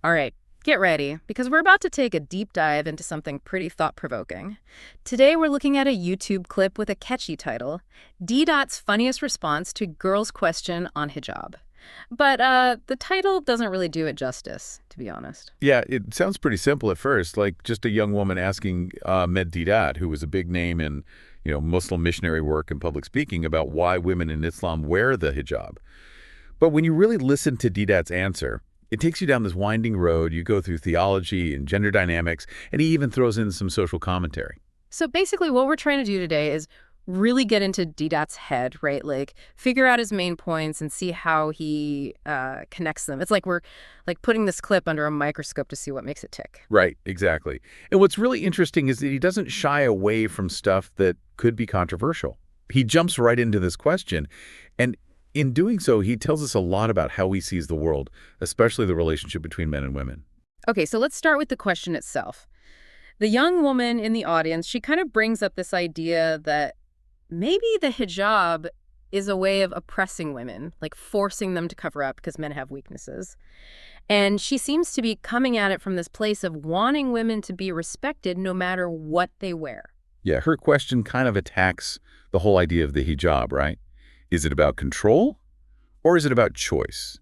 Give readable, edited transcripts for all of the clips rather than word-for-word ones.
All right, get ready, because we're about to take a deep dive into something pretty thought-provoking. Today, we're looking at a YouTube clip with a catchy title, Deedat's funniest response to girls' question on hijab. But the title doesn't really do it justice, to be honest. Yeah, it sounds pretty simple at first, like just a young woman asking Deedat, who was a big name in, Muslim missionary work and public speaking, about why women in Islam wear the hijab. But when you really listen to Deedat's answer, it takes you down this winding road. You go through theology and gender dynamics, and he even throws in some social commentary. So basically, what we're trying to do today is really get into Deedat's head, right? Like, figure out his main points and see how he connects them. It's like we're putting this clip under a microscope to see what makes it tick. Right, exactly. And what's really interesting is that he doesn't shy away from stuff that could be controversial. He jumps right into this question, and in doing so, he tells us a lot about how he sees the world, especially the relationship between men and women. Okay, so let's start with the question itself. The young woman in the audience, she kind of brings up this idea that maybe the hijab is a way of oppressing women, like forcing them to cover up because men have weaknesses. And she seems to be coming at it from this place of wanting women to be respected no matter what they wear. Yeah, her question kind of attacks the whole idea of the hijab, right? Is it about control or is it about choice?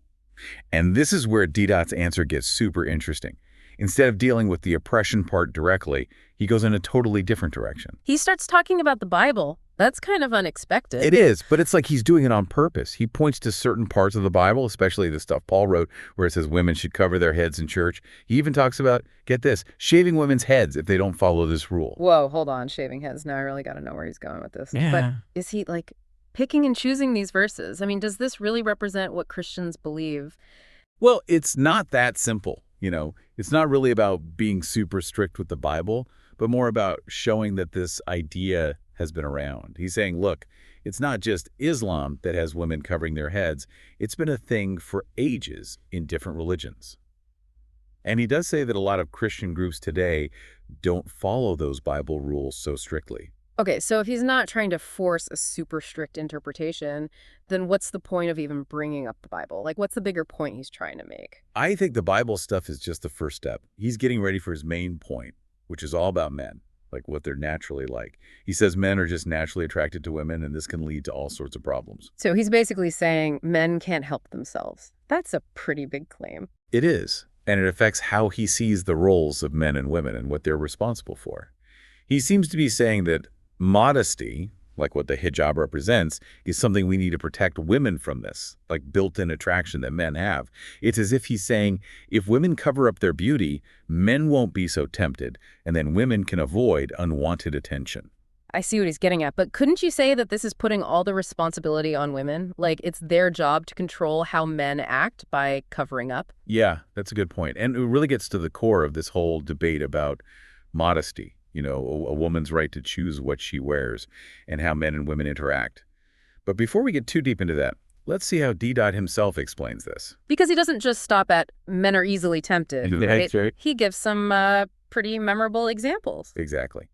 And this is where Deedat's answer gets super interesting. Instead of dealing with the oppression part directly, he goes in a totally different direction. He starts talking about the Bible. That's kind of unexpected. It is, but it's like he's doing it on purpose. He points to certain parts of the Bible, especially the stuff Paul wrote, where it says women should cover their heads in church. He even talks about, get this, shaving women's heads if they don't follow this rule. Whoa, hold on, shaving heads. Now I really got to know where he's going with this. Yeah. But is he, picking and choosing these verses? I mean, does this really represent what Christians believe? Well, it's not that simple. It's not really about being super strict with the Bible, but more about showing that this idea has been around. He's saying, look, it's not just Islam that has women covering their heads. It's been a thing for ages in different religions. And he does say that a lot of Christian groups today don't follow those Bible rules so strictly. Okay, so if he's not trying to force a super strict interpretation, then what's the point of even bringing up the Bible? What's the bigger point he's trying to make? I think the Bible stuff is just the first step. He's getting ready for his main point, which is all about men, like what they're naturally like. He says men are just naturally attracted to women, and this can lead to all sorts of problems. So he's basically saying men can't help themselves. That's a pretty big claim. It is, and it affects how he sees the roles of men and women and what they're responsible for. He seems to be saying that modesty, like what the hijab represents, is something we need to protect women from this, like built-in attraction that men have. It's as if he's saying, if women cover up their beauty, men won't be so tempted, and then women can avoid unwanted attention. I see what he's getting at, but couldn't you say that this is putting all the responsibility on women? Like it's their job to control how men act by covering up? Yeah, that's a good point. And it really gets to the core of this whole debate about modesty. A woman's right to choose what she wears and how men and women interact. But before we get too deep into that, let's see how Deedat himself explains this. Because he doesn't just stop at men are easily tempted. Right? Right? He gives some pretty memorable examples. Exactly.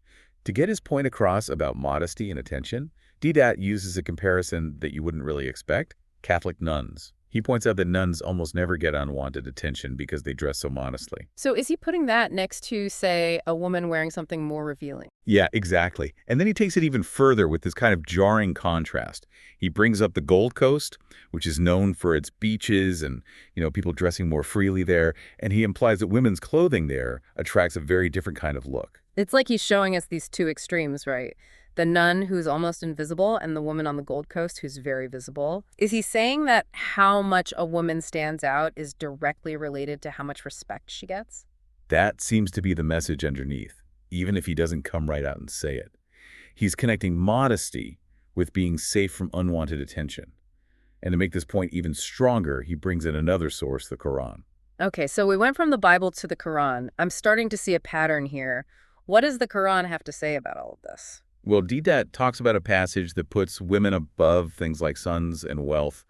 To get his point across about modesty and attention, Deedat uses a comparison that you wouldn't really expect: Catholic nuns. He points out that nuns almost never get unwanted attention because they dress so modestly. So is he putting that next to, say, a woman wearing something more revealing? Yeah, exactly. And then he takes it even further with this kind of jarring contrast. He brings up the Gold Coast, which is known for its beaches and, people dressing more freely there. And he implies that women's clothing there attracts a very different kind of look. It's like he's showing us these two extremes, right? The nun who's almost invisible and the woman on the Gold Coast who's very visible. Is he saying that how much a woman stands out is directly related to how much respect she gets? That seems to be the message underneath, even if he doesn't come right out and say it. He's connecting modesty with being safe from unwanted attention. And to make this point even stronger, he brings in another source, the Quran. Okay, so we went from the Bible to the Quran. I'm starting to see a pattern here. What does the Quran have to say about all of this? Well, Deedat talks about a passage that puts women above things like sons and wealth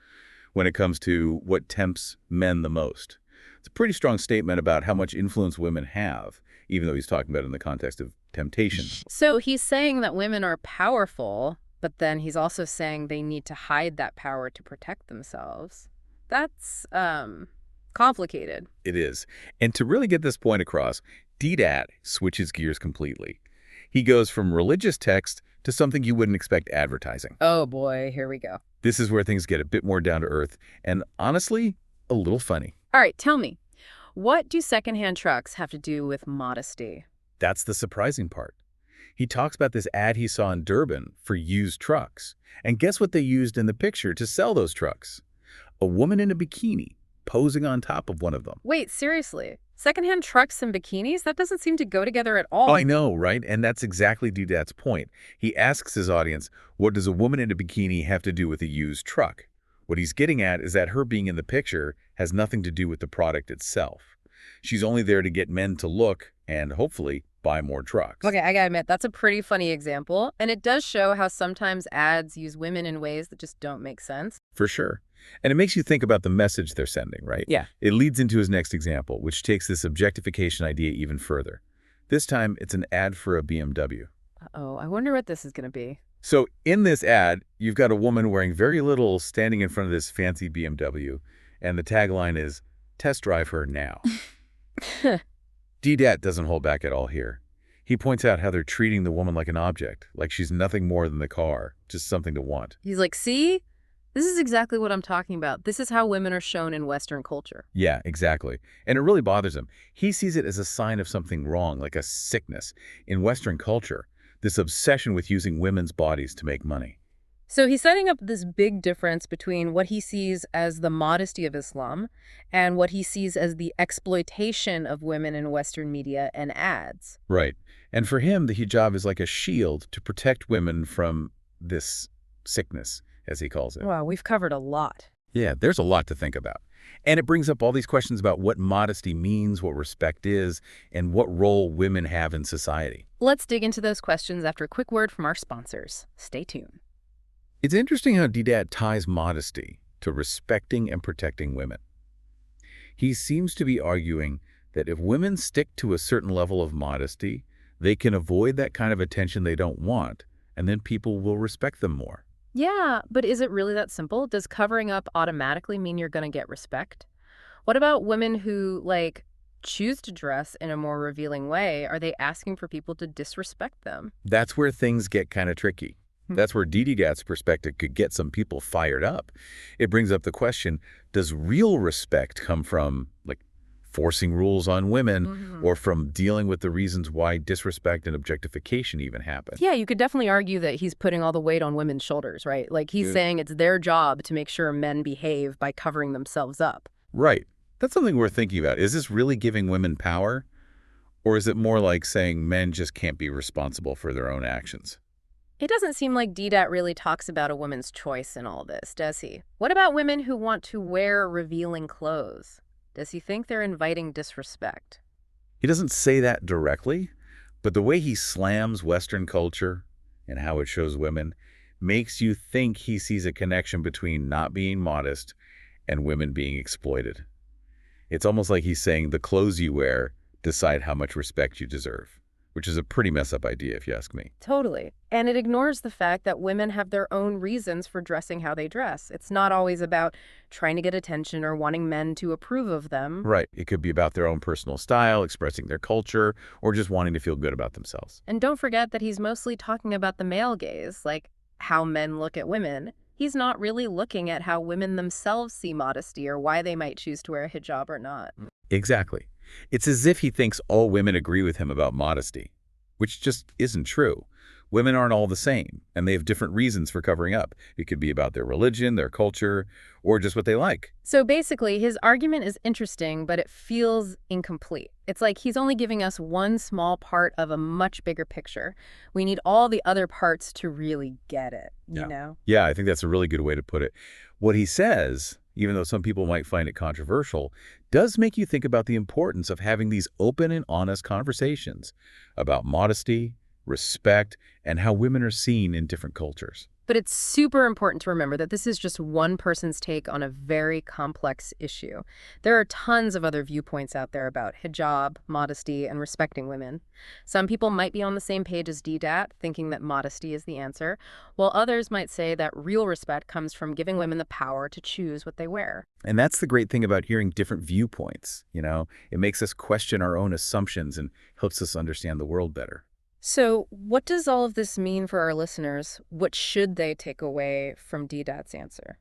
when it comes to what tempts men the most. It's a pretty strong statement about how much influence women have, even though he's talking about it in the context of temptation. So he's saying that women are powerful, but then he's also saying they need to hide that power to protect themselves. That's Complicated. It is. And to really get this point across, Deedat switches gears completely. He goes from religious text to something you wouldn't expect advertising. Oh boy, here we go. This is where things get a bit more down to earth and, honestly, a little funny. All right, tell me, what do secondhand trucks have to do with modesty? That's the surprising part. He talks about this ad he saw in Durban for used trucks. And guess what they used in the picture to sell those trucks? A woman in a bikini posing on top of one of them. Wait, seriously? Secondhand trucks and bikinis? That doesn't seem to go together at all. Oh, I know, right? And that's exactly Deedat's point. He asks his audience, what does a woman in a bikini have to do with a used truck? What he's getting at is that her being in the picture has nothing to do with the product itself. She's only there to get men to look and, hopefully, buy more trucks. Okay, I gotta admit, that's a pretty funny example. And it does show how sometimes ads use women in ways that just don't make sense. For sure. And it makes you think about the message they're sending, right? Yeah. It leads into his next example, which takes this objectification idea even further. This time, it's an ad for a BMW. Uh-oh, I wonder what this is gonna be. So in this ad, you've got a woman wearing very little standing in front of this fancy BMW, and the tagline is, test drive her now. Deedat doesn't hold back at all here. He points out how they're treating the woman like an object, like she's nothing more than the car, just something to want. He's like, see? This is exactly what I'm talking about. This is how women are shown in Western culture. Yeah, exactly. And it really bothers him. He sees it as a sign of something wrong, like a sickness. In Western culture, this obsession with using women's bodies to make money. So he's setting up this big difference between what he sees as the modesty of Islam and what he sees as the exploitation of women in Western media and ads. Right. And for him, the hijab is like a shield to protect women from this sickness, as he calls it. Wow, we've covered a lot. Yeah, there's a lot to think about. And it brings up all these questions about what modesty means, what respect is, and what role women have in society. Let's dig into those questions after a quick word from our sponsors. Stay tuned. It's interesting how Deedat ties modesty to respecting and protecting women. He seems to be arguing that if women stick to a certain level of modesty, they can avoid that kind of attention they don't want, and then people will respect them more. Yeah, but is it really that simple? Does covering up automatically mean you're going to get respect? What about women who, choose to dress in a more revealing way? Are they asking for people to disrespect them? That's where things get kind of tricky. That's where Deedat's perspective could get some people fired up. It brings up the question, does real respect come from, forcing rules on women or from dealing with the reasons why disrespect and objectification even happen? Yeah, you could definitely argue that he's putting all the weight on women's shoulders, right? He's saying it's their job to make sure men behave by covering themselves up. Right. That's something we're thinking about. Is this really giving women power? Or is it more like saying men just can't be responsible for their own actions? It doesn't seem like Deedat really talks about a woman's choice in all this, does he? What about women who want to wear revealing clothes? Does he think they're inviting disrespect? He doesn't say that directly, but the way he slams Western culture and how it shows women makes you think he sees a connection between not being modest and women being exploited. It's almost like he's saying the clothes you wear decide how much respect you deserve, which is a pretty mess-up idea if you ask me. Totally. And it ignores the fact that women have their own reasons for dressing how they dress. It's not always about trying to get attention or wanting men to approve of them. Right. It could be about their own personal style, expressing their culture, or just wanting to feel good about themselves. And don't forget that he's mostly talking about the male gaze, like how men look at women. He's not really looking at how women themselves see modesty or why they might choose to wear a hijab or not. Exactly. It's as if he thinks all women agree with him about modesty, which just isn't true. Women aren't all the same, and they have different reasons for covering up. It could be about their religion, their culture, or just what they like. So basically, his argument is interesting, but it feels incomplete. It's like he's only giving us one small part of a much bigger picture. We need all the other parts to really get it, you know? Yeah, I think that's a really good way to put it. What he says, even though some people might find it controversial, does make you think about the importance of having these open and honest conversations about modesty respect, and how women are seen in different cultures. But it's super important to remember that this is just one person's take on a very complex issue. There are tons of other viewpoints out there about hijab, modesty, and respecting women. Some people might be on the same page as Deedat, thinking that modesty is the answer, while others might say that real respect comes from giving women the power to choose what they wear. And that's the great thing about hearing different viewpoints, It makes us question our own assumptions and helps us understand the world better. So what does all of this mean for our listeners? What should they take away from Deedat's answer?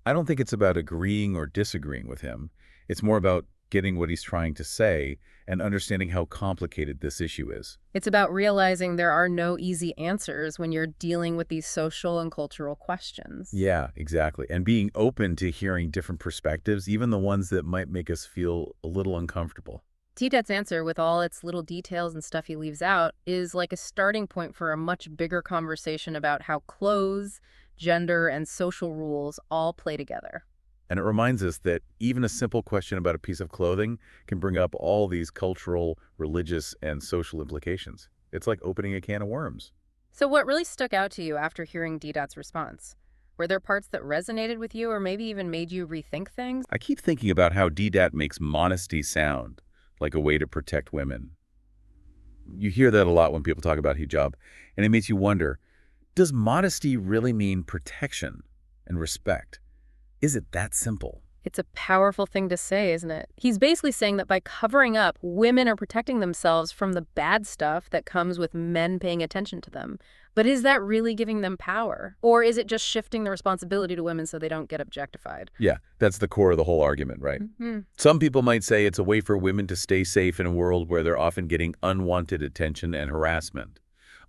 I don't think it's about agreeing or disagreeing with him. It's more about getting what he's trying to say and understanding how complicated this issue is. It's about realizing there are no easy answers when you're dealing with these social and cultural questions. Yeah, exactly. And being open to hearing different perspectives, even the ones that might make us feel a little uncomfortable. Deedat's answer, with all its little details and stuff he leaves out, is like a starting point for a much bigger conversation about how clothes, gender, and social rules all play together. And it reminds us that even a simple question about a piece of clothing can bring up all these cultural, religious, and social implications. It's like opening a can of worms. So what really stuck out to you after hearing Deedat's response? Were there parts that resonated with you or maybe even made you rethink things? I keep thinking about how Deedat makes modesty sound like a way to protect women. You hear that a lot when people talk about hijab, and it makes you wonder, does modesty really mean protection and respect? Is it that simple? It's a powerful thing to say, isn't it? He's basically saying that by covering up, women are protecting themselves from the bad stuff that comes with men paying attention to them. But is that really giving them power? Or is it just shifting the responsibility to women so they don't get objectified? Yeah, that's the core of the whole argument, right? Some people might say it's a way for women to stay safe in a world where they're often getting unwanted attention and harassment.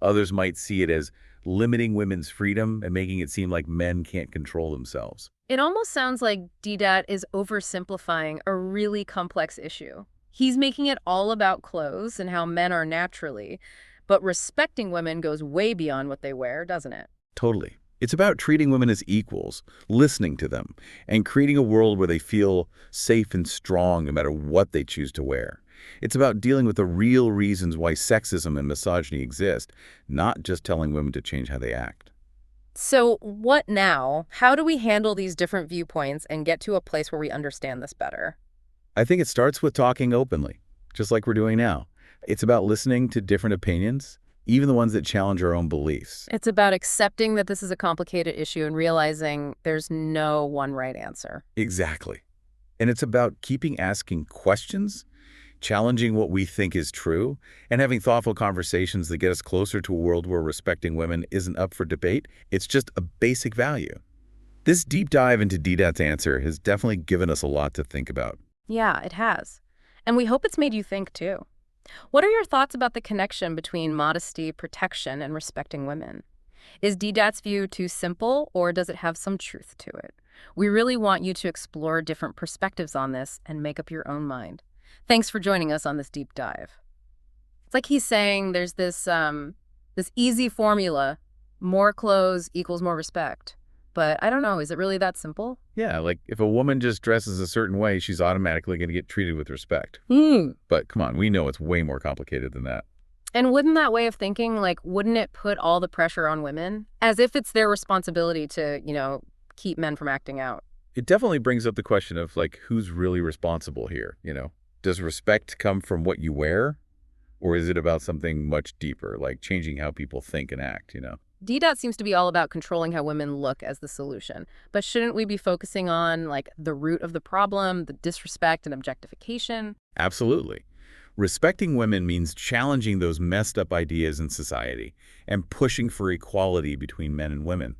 Others might see it as limiting women's freedom and making it seem like men can't control themselves. It almost sounds like Deedat is oversimplifying a really complex issue. He's making it all about clothes and how men are naturally, but respecting women goes way beyond what they wear, doesn't it? Totally. It's about treating women as equals, listening to them, and creating a world where they feel safe and strong no matter what they choose to wear. It's about dealing with the real reasons why sexism and misogyny exist, not just telling women to change how they act. So what now? How do we handle these different viewpoints and get to a place where we understand this better? I think it starts with talking openly, just like we're doing now. It's about listening to different opinions, even the ones that challenge our own beliefs. It's about accepting that this is a complicated issue and realizing there's no one right answer. Exactly. And it's about keeping asking questions, challenging what we think is true, and having thoughtful conversations that get us closer to a world where respecting women isn't up for debate. It's just a basic value. This deep dive into Deedat's answer has definitely given us a lot to think about. Yeah, it has. And we hope it's made you think, too. What are your thoughts about the connection between modesty, protection, and respecting women? Is Deedat's view too simple, or does it have some truth to it? We really want you to explore different perspectives on this and make up your own mind. Thanks for joining us on this deep dive. It's like he's saying there's this easy formula, more clothes equals more respect. But I don't know, is it really that simple? Yeah, like if a woman just dresses a certain way, she's automatically going to get treated with respect. But come on, we know it's way more complicated than that. And wouldn't that way of thinking, wouldn't it put all the pressure on women? As if it's their responsibility to, keep men from acting out. It definitely brings up the question of, who's really responsible here, Does respect come from what you wear? Or is it about something much deeper, like changing how people think and act, Deedat seems to be all about controlling how women look as the solution. But shouldn't we be focusing on, the root of the problem, the disrespect and objectification? Absolutely. Respecting women means challenging those messed up ideas in society and pushing for equality between men and women.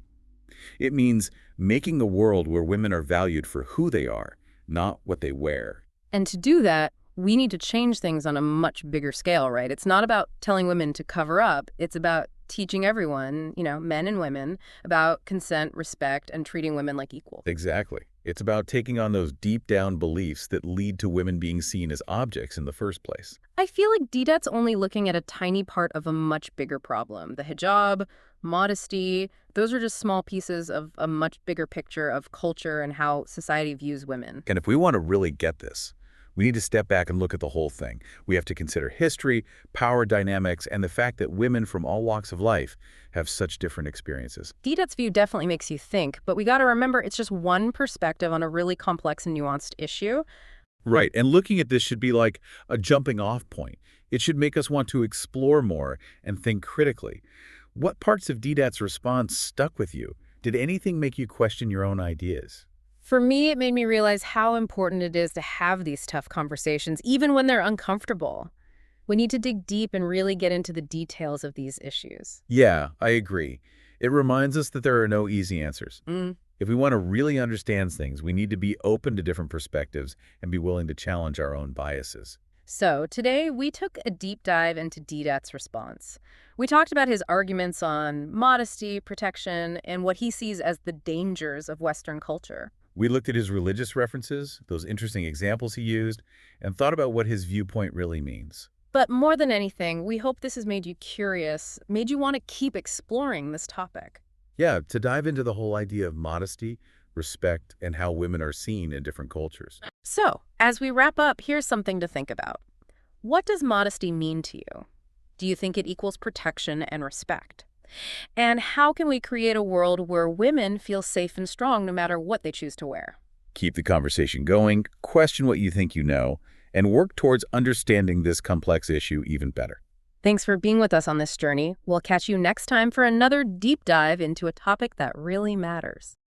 It means making a world where women are valued for who they are, not what they wear. And to do that, we need to change things on a much bigger scale, right? It's not about telling women to cover up. It's about teaching everyone, men and women, about consent, respect, and treating women like equal. Exactly. It's about taking on those deep down beliefs that lead to women being seen as objects in the first place. I feel like Deedat's only looking at a tiny part of a much bigger problem. The hijab, modesty, those are just small pieces of a much bigger picture of culture and how society views women. And if we want to really get this, We need to step back and look at the whole thing. We have to consider history, power dynamics, and the fact that women from all walks of life have such different experiences. Deedat's view definitely makes you think, but we got to remember it's just one perspective on a really complex and nuanced issue. Right, and looking at this should be like a jumping-off point. It should make us want to explore more and think critically. What parts of Deedat's response stuck with you? Did anything make you question your own ideas? For me, it made me realize how important it is to have these tough conversations, even when they're uncomfortable. We need to dig deep and really get into the details of these issues. Yeah, I agree. It reminds us that there are no easy answers. If we want to really understand things, we need to be open to different perspectives and be willing to challenge our own biases. So today, we took a deep dive into Deedat's response. We talked about his arguments on modesty, protection, and what he sees as the dangers of Western culture. We looked at his religious references, those interesting examples he used, and thought about what his viewpoint really means. But more than anything, we hope this has made you curious, made you want to keep exploring this topic. Yeah, to dive into the whole idea of modesty, respect, and how women are seen in different cultures. So, as we wrap up, here's something to think about. What does modesty mean to you? Do you think it equals protection and respect? And how can we create a world where women feel safe and strong no matter what they choose to wear? Keep the conversation going, question what you think you know, and work towards understanding this complex issue even better. Thanks for being with us on this journey. We'll catch you next time for another deep dive into a topic that really matters.